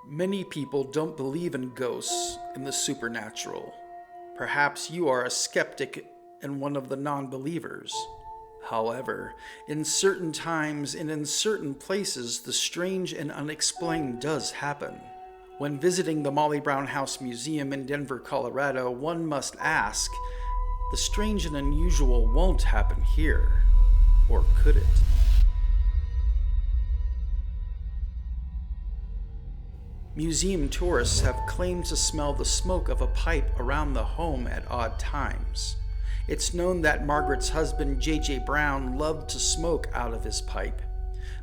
Many people don't believe in ghosts and the supernatural. Perhaps you are a skeptic and one of the non-believers. However, in certain times and in certain places, the strange and unexplained does happen. When visiting the Molly Brown House Museum in Denver, Colorado, one must ask, the strange and unusual won't happen here, or could it? Museum tourists have claimed to smell the smoke of a pipe around the home at odd times. It's known that Margaret's husband, J.J. Brown, loved to smoke out of his pipe.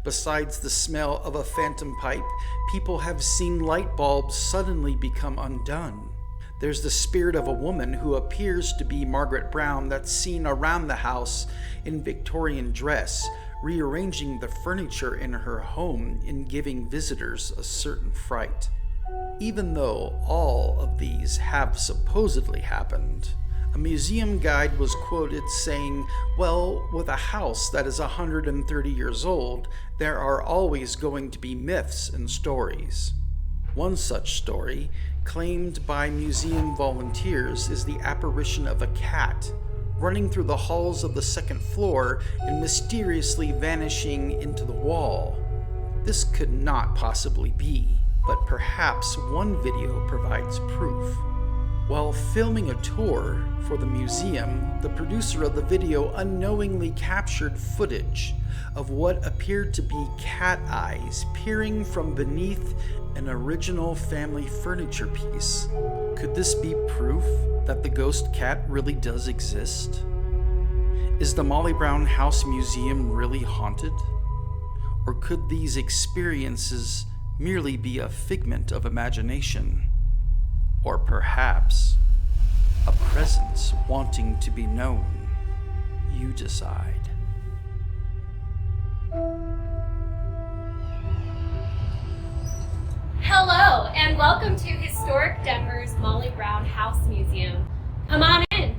Besides the smell of a phantom pipe, people have seen light bulbs suddenly become undone. There's the spirit of a woman who appears to be Margaret Brown that's seen around the house in Victorian dress, rearranging the furniture in her home and giving visitors a certain fright. Even though all of these have supposedly happened, a museum guide was quoted saying, well, with a house that is 130 years old, there are always going to be myths and stories. One such story, claimed by museum volunteers, is the apparition of a cat running through the halls of the second floor and mysteriously vanishing into the wall. This could not possibly be, but perhaps one video provides proof. While filming a tour for the museum, the producer of the video unknowingly captured footage of what appeared to be cat eyes peering from beneath an original family furniture piece. Could this be proof that the ghost cat really does exist? Is the Molly Brown House Museum really haunted? Or could these experiences merely be a figment of imagination? Or perhaps a presence wanting to be known? You decide. Hello, and welcome to Historic Denver's Molly Brown House Museum. Come on in.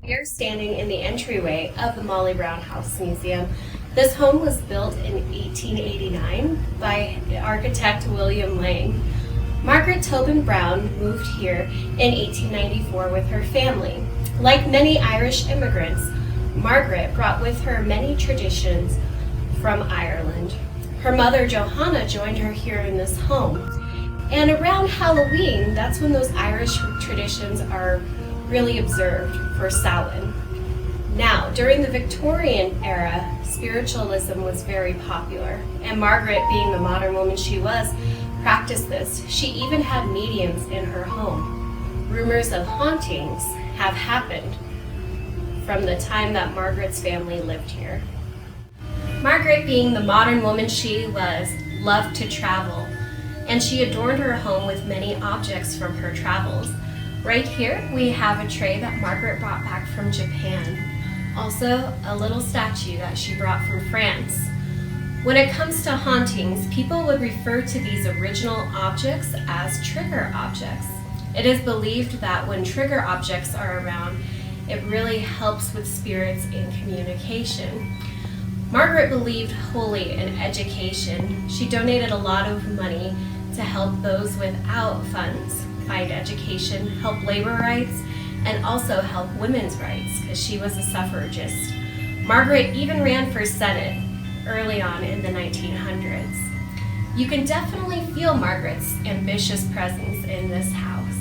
We are standing in the entryway of the Molly Brown House Museum. This home was built in 1889 by architect William Lang. Margaret Tobin Brown moved here in 1894 with her family. Like many Irish immigrants, Margaret brought with her many traditions from Ireland. Her mother, Johanna, joined her here in this home. And around Halloween, that's when those Irish traditions are really observed for Samhain. Now, during the Victorian era, spiritualism was very popular, and Margaret, being the modern woman she was, practiced this. She even had mediums in her home. Rumors of hauntings have happened from the time that Margaret's family lived here. Margaret, being the modern woman she was, loved to travel, and she adorned her home with many objects from her travels. Right here, we have a tray that Margaret brought back from Japan. Also, a little statue that she brought from France. When it comes to hauntings, people would refer to these original objects as trigger objects. It is believed that when trigger objects are around, it really helps with spirits and communication. Margaret believed wholly in education. She donated a lot of money to help those without funds find education, help labor rights, and also help women's rights because she was a suffragist. Margaret even ran for Senate early on in the 1900s. You can definitely feel Margaret's ambitious presence in this house.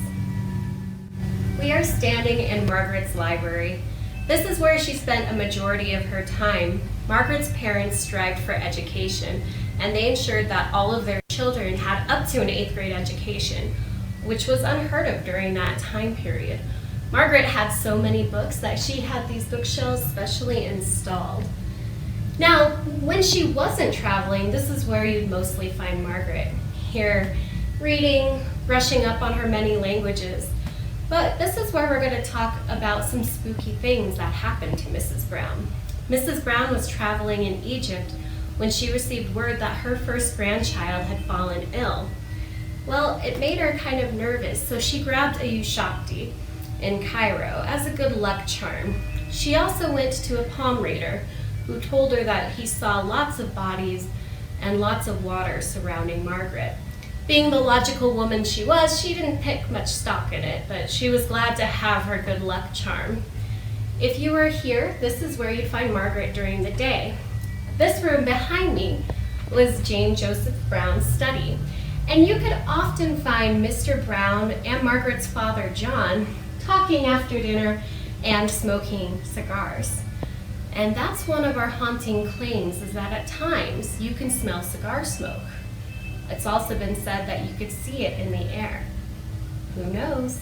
We are standing in Margaret's library. This is where she spent a majority of her time. Margaret's parents strived for education, and they ensured that all of their children had up to an 8th grade education, which was unheard of during that time period. Margaret had so many books that she had these bookshelves specially installed. Now, when she wasn't traveling, this is where you'd mostly find Margaret. Here, reading, brushing up on her many languages. But this is where we're going to talk about some spooky things that happened to Mrs. Brown. Mrs. Brown was traveling in Egypt when she received word that her first grandchild had fallen ill. Well, it made her kind of nervous, so she grabbed a Ushakti in Cairo as a good luck charm. She also went to a palm reader who told her that he saw lots of bodies and lots of water surrounding Margaret. Being the logical woman she was, she didn't pick much stock in it, but she was glad to have her good luck charm. If you were here, this is where you'd find Margaret during the day. This room behind me was Jane Joseph Brown's study, and you could often find Mr. Brown and Margaret's father, John, talking after dinner and smoking cigars. And that's one of our haunting claims, is that at times you can smell cigar smoke. It's also been said that you could see it in the air. Who knows?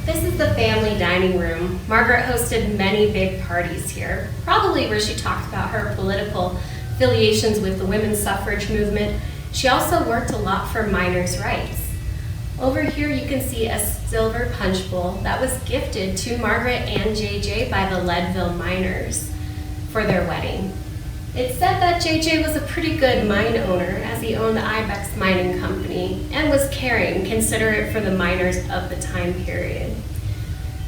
This is the family dining room. Margaret hosted many big parties here, probably where she talked about her political affiliations with the women's suffrage movement. She also worked a lot for miners' rights. Over here you can see a silver punch bowl that was gifted to Margaret and JJ by the Leadville miners for their wedding. It's said that JJ was a pretty good mine owner, as he owned the Ibex Mining Company and was caring, considerate for the miners of the time period.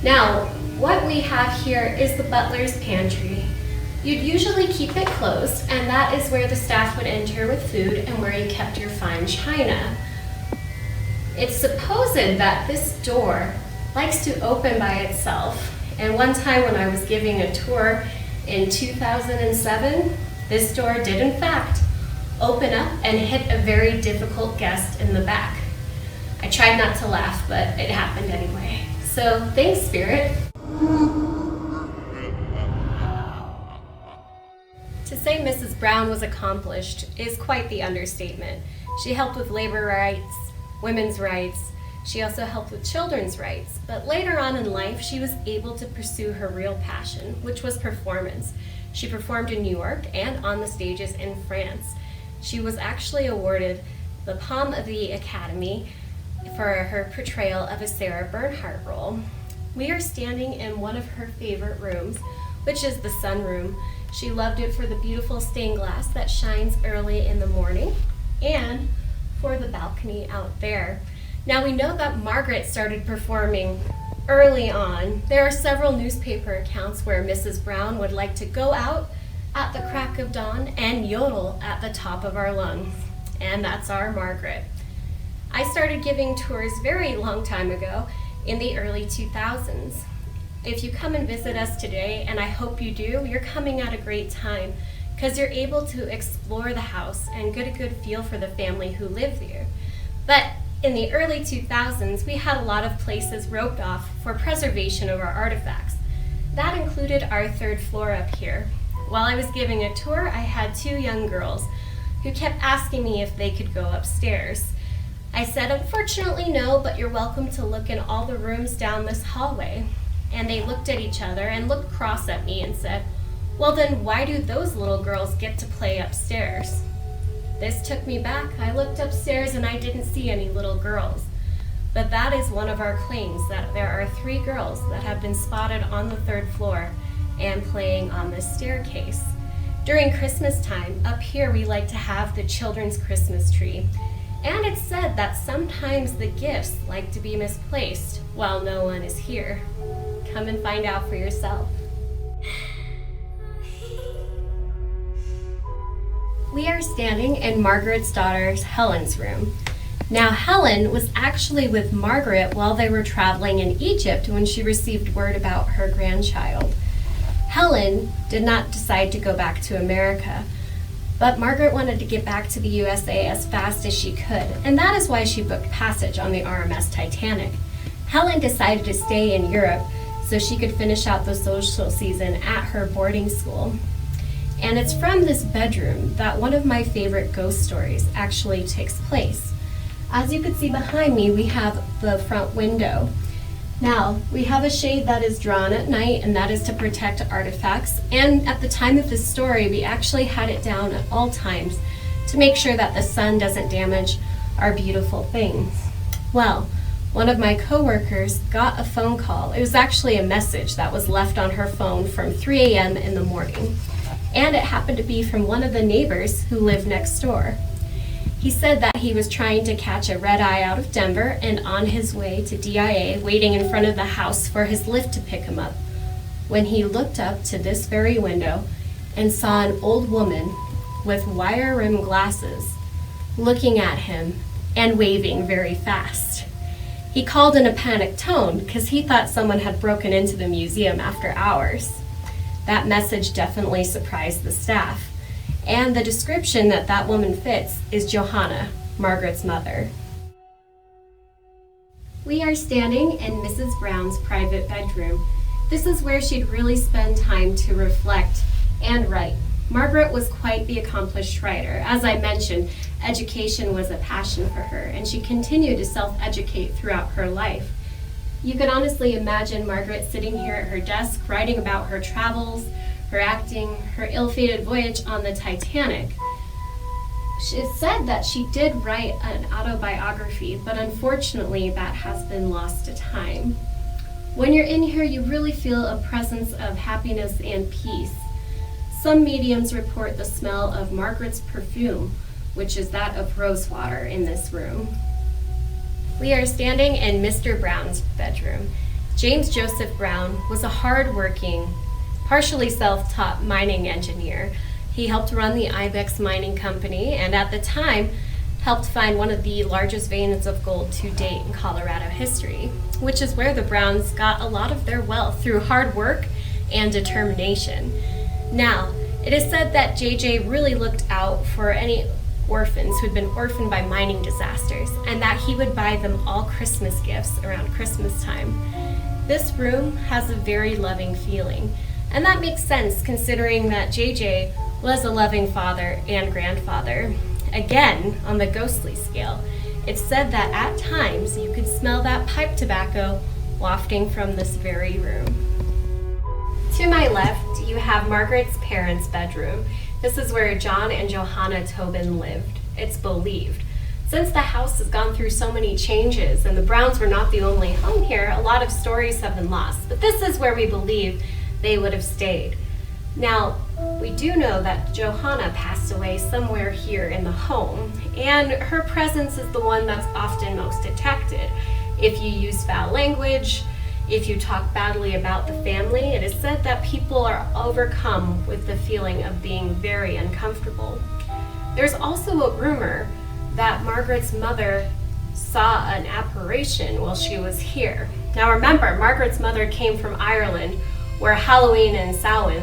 Now, what we have here is the butler's pantry. You'd usually keep it closed, and that is where the staff would enter with food and where you kept your fine china. It's supposed that this door likes to open by itself, and one time when I was giving a tour in 2007, this door did in fact open up and hit a very difficult guest in the back. I tried not to laugh, but it happened anyway. So thanks, Spirit. To say Mrs. Brown was accomplished is quite the understatement. She helped with labor rights, women's rights. She also helped with children's rights, but later on in life, she was able to pursue her real passion, which was performance. She performed in New York and on the stages in France. She was actually awarded the Palm of the Academy for her portrayal of a Sarah Bernhardt role. We are standing in one of her favorite rooms, which is the sunroom. She loved it for the beautiful stained glass that shines early in the morning and for the balcony out there. Now we know that Margaret started performing early on. There are several newspaper accounts where Mrs. Brown would like to go out at the crack of dawn and yodel at the top of our lungs. And that's our Margaret. I started giving tours very long time ago in the early 2000s. If you come and visit us today, and I hope you do, you're coming at a great time because you're able to explore the house and get a good feel for the family who lived there. But in the early 2000s, we had a lot of places roped off for preservation of our artifacts. That included our third floor up here. While I was giving a tour, I had two young girls who kept asking me if they could go upstairs. I said, unfortunately no, but you're welcome to look in all the rooms down this hallway. And they looked at each other and looked cross at me and said, well then why do those little girls get to play upstairs? This took me back. I looked upstairs and I didn't see any little girls. But that is one of our claims, that there are 3 girls that have been spotted on the 3rd floor and playing on this staircase. During Christmas time, up here we like to have the children's Christmas tree. And it's said that sometimes the gifts like to be misplaced while no one is here. Come and find out for yourself. We are standing in Margaret's daughter Helen's room. Now Helen was actually with Margaret while they were traveling in Egypt when she received word about her grandchild. Helen did not decide to go back to America, but Margaret wanted to get back to the USA as fast as she could, and that is why she booked passage on the RMS Titanic. Helen decided to stay in Europe so she could finish out the social season at her boarding school. And it's from this bedroom that one of my favorite ghost stories actually takes place. As you can see behind me, we have the front window. Now, we have a shade that is drawn at night, and that is to protect artifacts. And at the time of this story, we actually had it down at all times to make sure that the sun doesn't damage our beautiful things. Well, one of my coworkers got a phone call. It was actually a message that was left on her phone from 3 a.m. in the morning. And it happened to be from one of the neighbors who lived next door. He said that he was trying to catch a red eye out of Denver and on his way to DIA, waiting in front of the house for his lift to pick him up, when he looked up to this very window and saw an old woman with wire-rimmed glasses looking at him and waving very fast. He called in a panicked tone because he thought someone had broken into the museum after hours. That message definitely surprised the staff, and the description that that woman fits is Johanna, Margaret's mother. We are standing in Mrs. Brown's private bedroom. This is where she'd really spend time to reflect and write. Margaret was quite the accomplished writer. As I mentioned, education was a passion for her, and she continued to self-educate throughout her life. You can honestly imagine Margaret sitting here at her desk, writing about her travels, her acting, her ill-fated voyage on the Titanic. It's said that she did write an autobiography, but unfortunately that has been lost to time. When you're in here, you really feel a presence of happiness and peace. Some mediums report the smell of Margaret's perfume, which is that of rosewater in this room. We are standing in Mr. Brown's bedroom. James Joseph Brown was a hard-working, partially self-taught mining engineer. He helped run the Ibex Mining Company, and at the time, helped find one of the largest veins of gold to date in Colorado history, which is where the Browns got a lot of their wealth through hard work and determination. Now, it is said that JJ really looked out for any orphans who had been orphaned by mining disasters, and that he would buy them all Christmas gifts around Christmas time. This room has a very loving feeling, and that makes sense considering that JJ was a loving father and grandfather. Again, on the ghostly scale, it's said that at times you could smell that pipe tobacco wafting from this very room. To my left, you have Margaret's parents' bedroom. This is where John and Johanna Tobin lived, it's believed. Since the house has gone through so many changes and the Browns were not the only home here, a lot of stories have been lost, but this is where we believe they would have stayed. Now, we do know that Johanna passed away somewhere here in the home, and her presence is the one that's often most detected. If you use foul language, if you talk badly about the family, it is said that people are overcome with the feeling of being very uncomfortable. There's also a rumor that Margaret's mother saw an apparition while she was here. Now remember, Margaret's mother came from Ireland, where Halloween and Samhain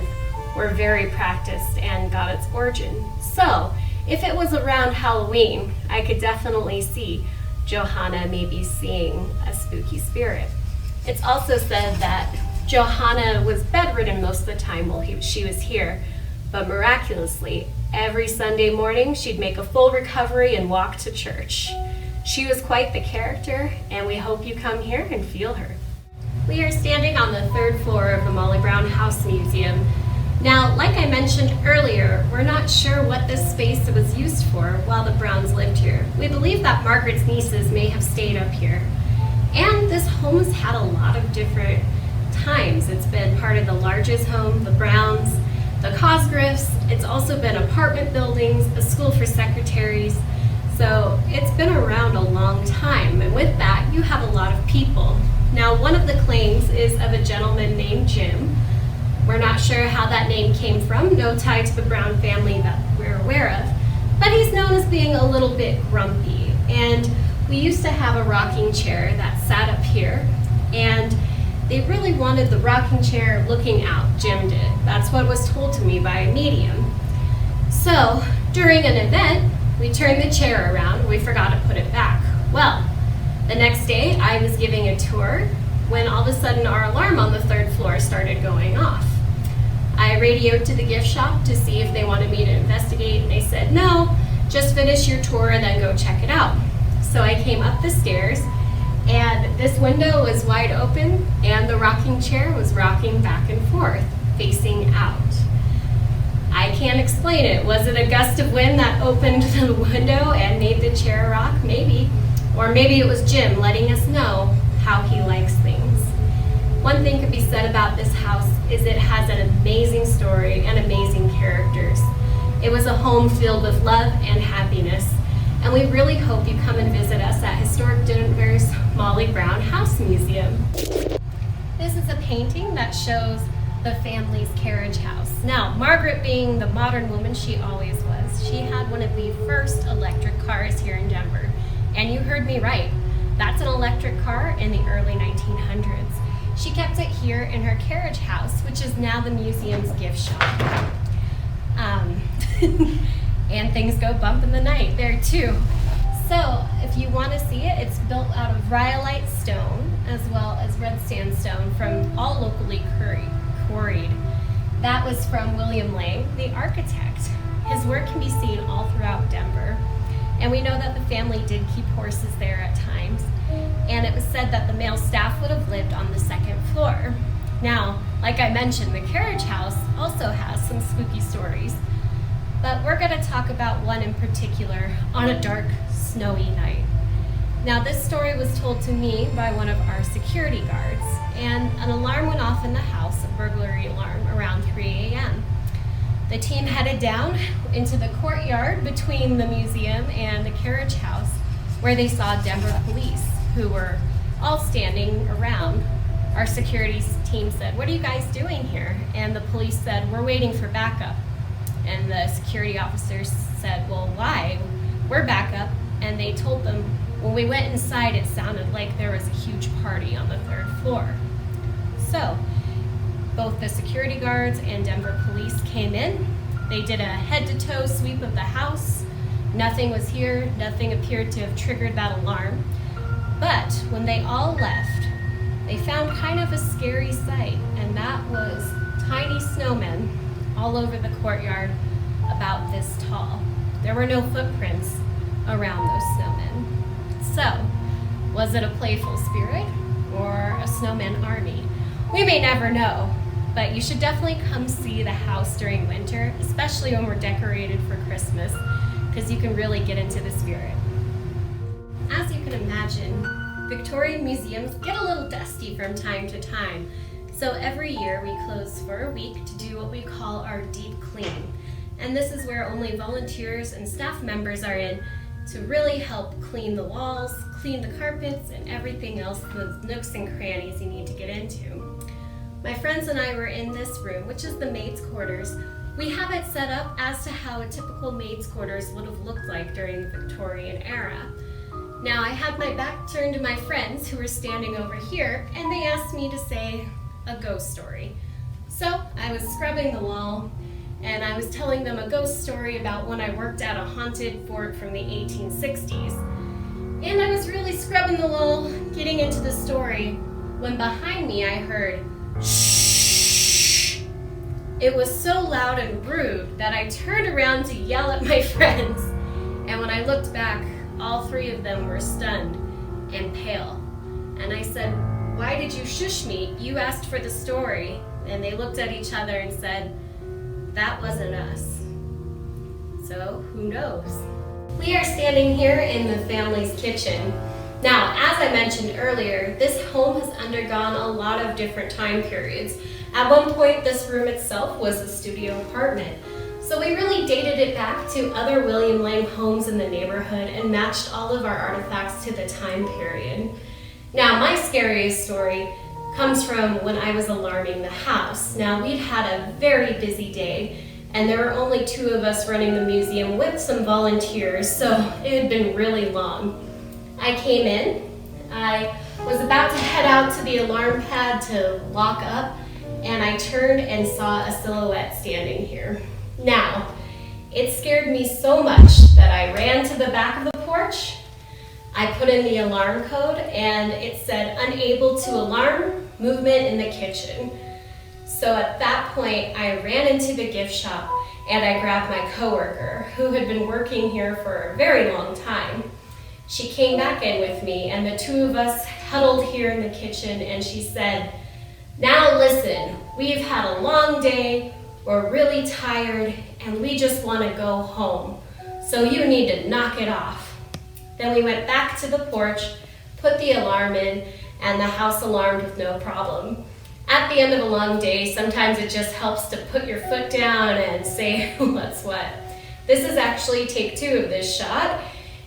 were very practiced and got its origin. So, if it was around Halloween, I could definitely see Johanna maybe seeing a spooky spirit. It's also said that Johanna was bedridden most of the time while she was here, but miraculously, every Sunday morning she'd make a full recovery and walk to church. She was quite the character, and we hope you come here and feel her. We are standing on the third floor of the Molly Brown House Museum. Now, like I mentioned earlier, we're not sure what this space was used for while the Browns lived here. We believe that Margaret's nieces may have stayed up here. And this home has had a lot of different times. It's been part of the Larges home, the Browns, the Cosgriffs. It's also been apartment buildings, a school for secretaries. So it's been around a long time. And with that, you have a lot of people. Now, one of the claims is of a gentleman named Jim. We're not sure how that name came from, no tie to the Brown family that we're aware of. But he's known as being a little bit grumpy. And we used to have a rocking chair that sat up here, and they really wanted the rocking chair looking out, Jim did. That's what was told to me by a medium. So, during an event, we turned the chair around, we forgot to put it back. Well, the next day I was giving a tour when all of a sudden our alarm on the third floor started going off. I radioed to the gift shop to see if they wanted me to investigate, and they said, no, just finish your tour and then go check it out. So I came up the stairs, and this window was wide open, and the rocking chair was rocking back and forth, facing out. I can't explain it. Was it a gust of wind that opened the window and made the chair rock? Maybe. Or maybe it was Jim letting us know how he likes things. One thing could be said about this house is it has an amazing story and amazing characters. It was a home filled with love and happiness. And we really hope you come and visit us at Historic Denver's Molly Brown House Museum. This is a painting that shows the family's carriage house. Now, Margaret, being the modern woman she always was, she had one of the first electric cars here in Denver. And me right. That's an electric car in the early 1900s. She kept it here in her carriage house, which is now the museum's gift shop. And things go bump in the night there too. So if you want to see it, it's built out of rhyolite stone as well as red sandstone from all locally quarried. That was from William Lang, the architect. His work can be seen all throughout Denver. And we know that the family did keep horses there at times. And it was said that the male staff would have lived on the second floor. Now, like I mentioned, the carriage house also has some spooky stories. But we're going to talk about one in particular on a dark, snowy night. Now, this story was told to me by one of our security guards, and an alarm went off in the house, a burglary alarm, around 3 a.m. The team headed down into the courtyard between the museum and the carriage house, where they saw Denver police, who were all standing around. Our security team said, "What are you guys doing here?" And the police said, "We're waiting for backup." And the security officers said, "Well, why? We're backup." And they told them, when we went inside, it sounded like there was a huge party on the third floor. So both the security guards and Denver police came in. They did a head-to-toe sweep of the house. Nothing was here. Nothing appeared to have triggered that alarm. But when they all left, they found kind of a scary sight, and that was tiny snowmen all over the courtyard about this tall. There were no footprints around those snowmen. So, was it a playful spirit or a snowman army? We may never know, but you should definitely come see the house during winter, especially when we're decorated for Christmas, because you can really get into the spirit. As you can imagine, Victorian museums get a little dusty from time to time. So every year we close for a week to do what we call our deep clean. And this is where only volunteers and staff members are in to really help clean the walls, clean the carpets, and everything else, the nooks and crannies you need to get into. My friends and I were in this room, which is the maid's quarters. We have it set up as to how a typical maid's quarters would have looked like during the Victorian era. Now I had my back turned to my friends who were standing over here, and they asked me to say a ghost story. So I was scrubbing the wall, and I was telling them a ghost story about when I worked at a haunted fort from the 1860s. And I was really scrubbing the wall, getting into the story, when behind me I heard, "Shh!" It was so loud and rude that I turned around to yell at my friends. And when I looked back, all three of them were stunned and pale. And I said, "Why did you shush me? You asked for the story." And they looked at each other and said, "That wasn't us." So who knows? We are standing here in the family's kitchen. Now, as I mentioned earlier, this home has undergone a lot of different time periods. At one point, this room itself was a studio apartment. So we really dated it back to other William Lang homes in the neighborhood and matched all of our artifacts to the time period. Now, my scariest story comes from when I was alarming the house. Now, we'd had a very busy day, and there were only 2 of us running the museum with some volunteers, so it had been really long. I came in, I was about to head out to the alarm pad to lock up, and I turned and saw a silhouette standing here. Now, it scared me so much that I ran to the back of the porch. I put in the alarm code, and it said unable to alarm, movement in the kitchen. So at that point, I ran into the gift shop and I grabbed my coworker who had been working here for a very long time. She came back in with me, and the 2 of us huddled here in the kitchen, and she said, "Now listen, we've had a long day, we're really tired, and we just want to go home. So you need to knock it off." Then we went back to the porch, put the alarm in, and the house alarmed with no problem. At the end of a long day, sometimes it just helps to put your foot down and say, "What's what?" This is actually take 2 of this shot.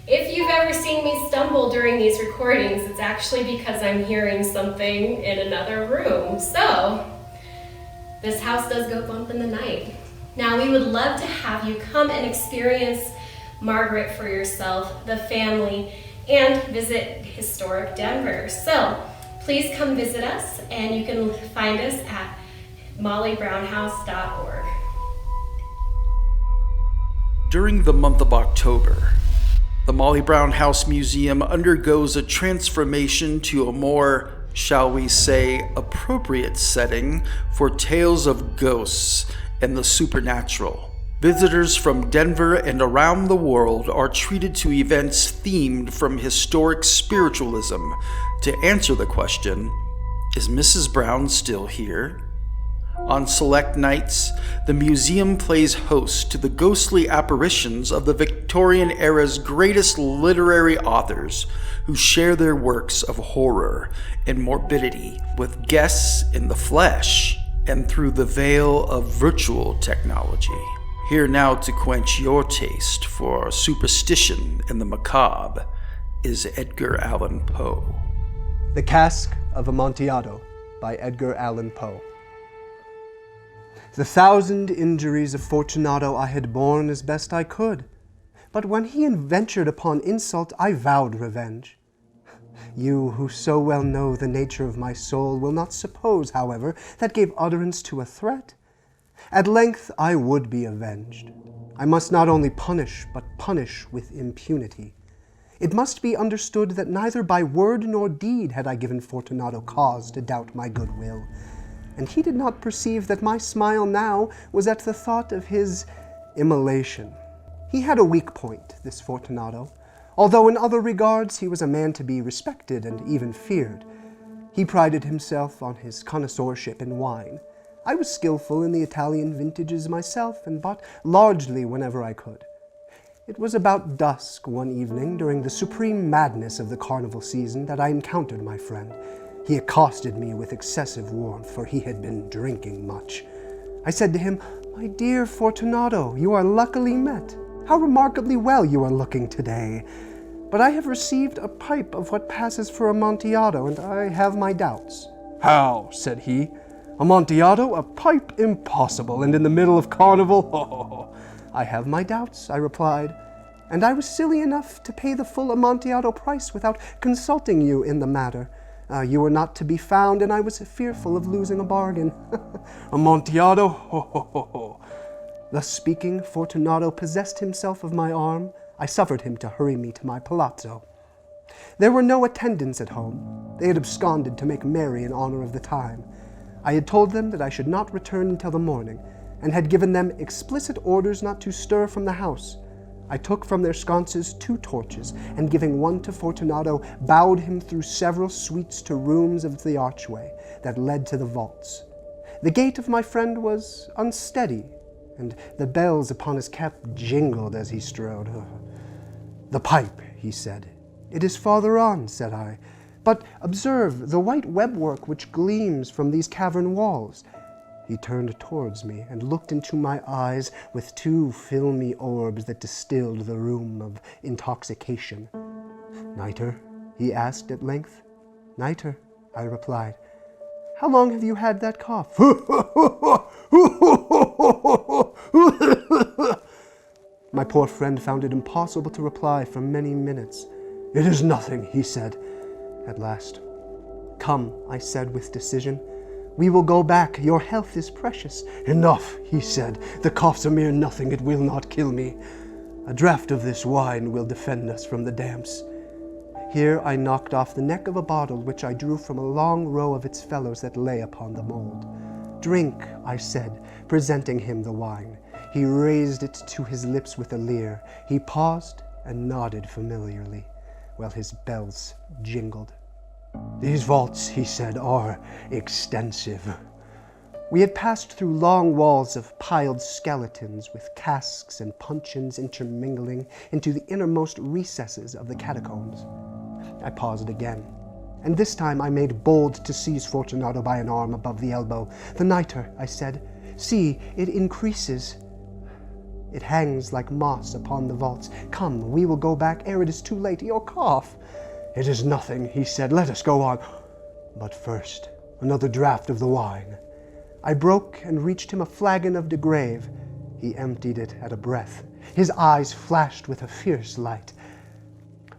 If you've ever seen me stumble during these recordings, it's actually because I'm hearing something in another room. So, this house does go bump in the night. Now, we would love to have you come and experience Margaret for yourself, the family, and visit historic Denver. So please come visit us, and you can find us at mollybrownhouse.org. During the month of October, the Molly Brown House Museum undergoes a transformation to a more, shall we say, appropriate setting for tales of ghosts and the supernatural. Visitors from Denver and around the world are treated to events themed from historic spiritualism to answer the question, is Mrs. Brown still here? On select nights, the museum plays host to the ghostly apparitions of the Victorian era's greatest literary authors who share their works of horror and morbidity with guests in the flesh and through the veil of virtual technology. Here now to quench your taste for superstition and the macabre is Edgar Allan Poe. The Cask of Amontillado by Edgar Allan Poe. The 1,000 injuries of Fortunato I had borne as best I could, but when he ventured upon insult, I vowed revenge. You, who so well know the nature of my soul, will not suppose, however, that gave utterance to a threat. At length I would be avenged. I must not only punish, but punish with impunity. It must be understood that neither by word nor deed had I given Fortunato cause to doubt my goodwill, and he did not perceive that my smile now was at the thought of his immolation. He had a weak point, this Fortunato, although in other regards he was a man to be respected and even feared. He prided himself on his connoisseurship in wine. I was skillful in the Italian vintages myself, and bought largely whenever I could. It was about dusk one evening during the supreme madness of the carnival season that I encountered my friend. He accosted me with excessive warmth, for he had been drinking much. I said to him, "My dear Fortunato, you are luckily met. How remarkably well you are looking today. But I have received a pipe of what passes for Amontillado, and I have my doubts." "How?" said he. "Amontillado? A pipe? Impossible, and in the middle of carnival? "I have my doubts," I replied, "and I was silly enough to pay the full Amontillado price without consulting you in the matter. You were not to be found, and I was fearful of losing a bargain." "Amontillado? Thus speaking, Fortunato possessed himself of my arm. I suffered him to hurry me to my palazzo. There were no attendants at home. They had absconded to make merry in honor of the time. I had told them that I should not return until the morning, and had given them explicit orders not to stir from the house. I took from their sconces 2 torches, and giving one to Fortunato, bowed him through several suites to rooms of the archway that led to the vaults. The gait of my friend was unsteady, and the bells upon his cap jingled as he strode. "The pipe," he said. "It is farther on," said I. "But observe the white webwork which gleams from these cavern walls." He turned towards me and looked into my eyes with 2 filmy orbs that distilled the rheum of intoxication. "Nitre?" he asked at length. "Nitre," I replied. "How long have you had that cough?" My poor friend found it impossible to reply for many minutes. "It is nothing," he said at last. "Come," I said with decision. "We will go back. Your health is precious." "Enough," he said. "The cough's a mere nothing. It will not kill me. A draught of this wine will defend us from the damps." Here I knocked off the neck of a bottle which I drew from a long row of its fellows that lay upon the mould. "Drink," I said, presenting him the wine. He raised it to his lips with a leer. He paused and nodded familiarly, while his bells jingled. "These vaults," he said, "are extensive." We had passed through long walls of piled skeletons with casks and puncheons intermingling into the innermost recesses of the catacombs. I paused again, and this time I made bold to seize Fortunato by an arm above the elbow. "The nitre," I said. "See, it increases. It hangs like moss upon the vaults. Come, we will go back ere it is too late. Your cough." "It is nothing," he said. "Let us go on. But first, another draught of the wine." I broke and reached him a flagon of de Grave. He emptied it at a breath. His eyes flashed with a fierce light.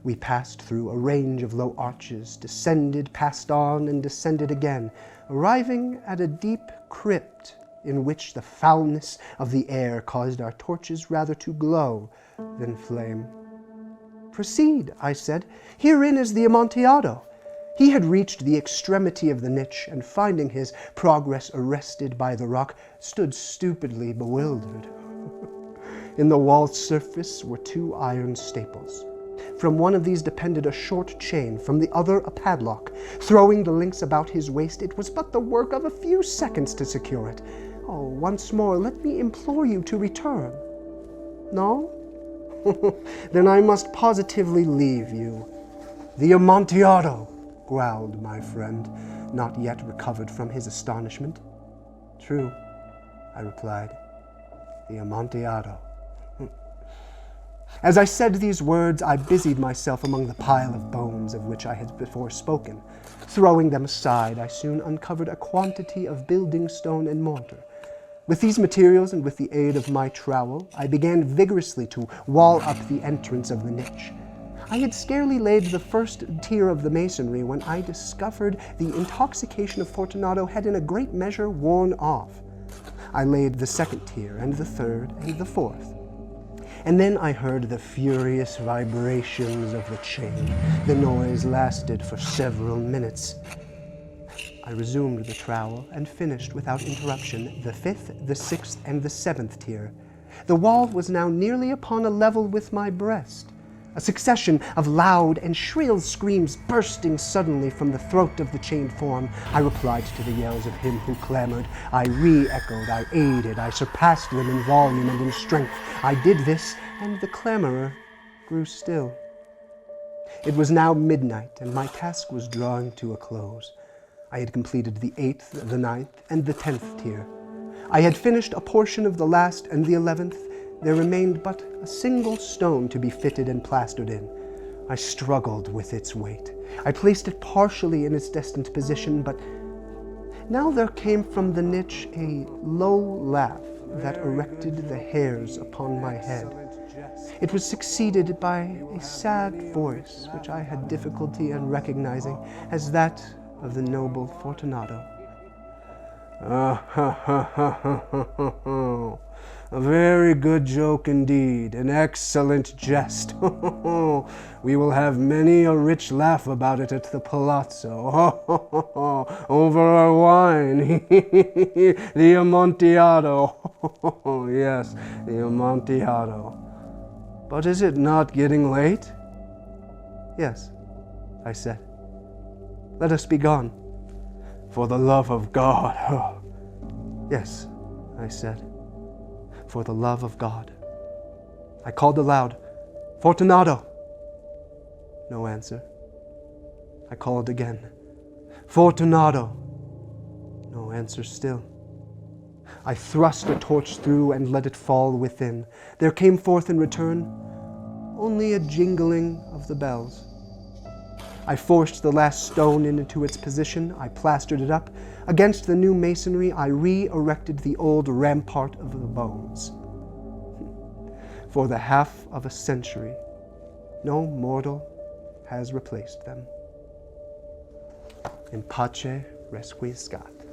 We passed through a range of low arches, descended, passed on, and descended again, arriving at a deep crypt in which the foulness of the air caused our torches rather to glow than flame. "Proceed," I said. "Herein is the Amontillado." He had reached the extremity of the niche, and finding his progress arrested by the rock, stood stupidly bewildered. In the wall's surface were 2 iron staples. From one of these depended a short chain, from the other a padlock. Throwing the links about his waist, it was but the work of a few seconds to secure it. Oh, once more, let me implore you to return. No? Then I must positively leave you. "The Amontillado," growled my friend, not yet recovered from his astonishment. "True," I replied. "The Amontillado." As I said these words, I busied myself among the pile of bones of which I had before spoken. Throwing them aside, I soon uncovered a quantity of building stone and mortar. With these materials and with the aid of my trowel, I began vigorously to wall up the entrance of the niche. I had scarcely laid the first tier of the masonry when I discovered the intoxication of Fortunato had in a great measure worn off. I laid the second tier, and the third, and the fourth. And then I heard the furious vibrations of the chain. The noise lasted for several minutes. I resumed the trowel and finished without interruption the 5th, the 6th, and the 7th tier. The wall was now nearly upon a level with my breast. A succession of loud and shrill screams bursting suddenly from the throat of the chained form, I replied to the yells of him who clamored. I re-echoed, I aided, I surpassed them in volume and in strength. I did this, and the clamorer grew still. It was now midnight, and my task was drawing to a close. I had completed the 8th, the 9th, and the 10th tier. I had finished a portion of the last and the 11th. There remained but a single stone to be fitted and plastered in. I struggled with its weight. I placed it partially in its destined position, but now there came from the niche a low laugh that erected the hairs upon my head. It was succeeded by a sad voice, which I had difficulty in recognizing as that of the noble Fortunato. A very good joke indeed, an excellent jest. We will have many a rich laugh about it at the palazzo. Over our wine. The Amontillado. Yes, the Amontillado. But is it not getting late? Yes, I said. Let us be gone. For the love of God. Yes, I said. For the love of God. I called aloud, Fortunato. No answer. I called again, Fortunato. No answer still. I thrust a torch through and let it fall within. There came forth in return only a jingling of the bells. I forced the last stone into its position. I plastered it up. Against the new masonry, I re-erected the old rampart of the bones. For the half of a century, no mortal has replaced them. In pace requiescat.